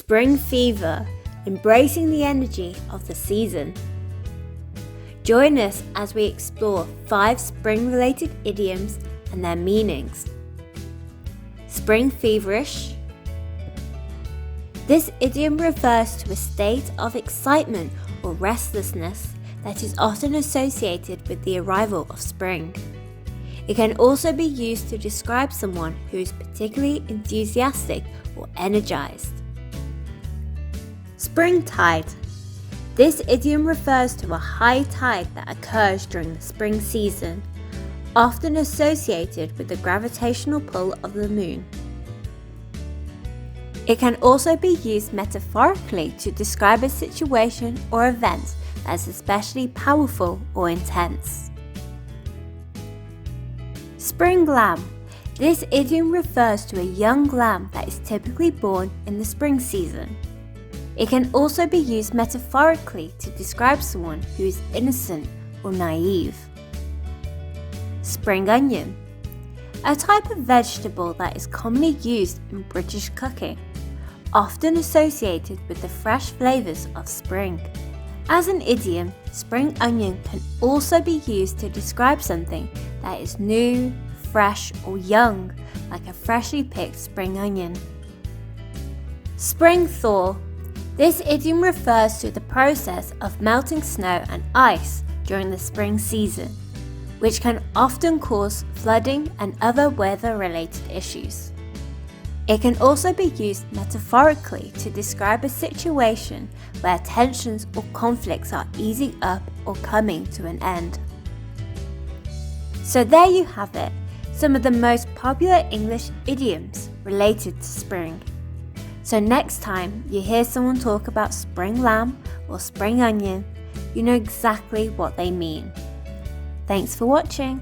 Spring fever, embracing the energy of the season. Join us as we explore 5 spring-related idioms and their meanings. Spring feverish. This idiom refers to a state of excitement or restlessness that is often associated with the arrival of spring. It can also be used to describe someone who is particularly enthusiastic or energized. Springtide. This idiom refers to a high tide that occurs during the spring season, often associated with the gravitational pull of the moon. It can also be used metaphorically to describe a situation or event that is especially powerful or intense. Spring lamb. This idiom refers to a young lamb that is typically born in the spring season. It can also be used metaphorically to describe someone who is innocent or naive. Spring onion. A type of vegetable that is commonly used in British cooking, often associated with the fresh flavours of spring. As an idiom, spring onion can also be used to describe something that is new, fresh or young, like a freshly picked spring onion. Spring thaw. This idiom refers to the process of melting snow and ice during the spring season, which can often cause flooding and other weather-related issues. It can also be used metaphorically to describe a situation where tensions or conflicts are easing up or coming to an end. So there you have it, some of the most popular English idioms related to spring. So next time you hear someone talk about spring lamb or spring onion, you know exactly what they mean. Thanks for watching.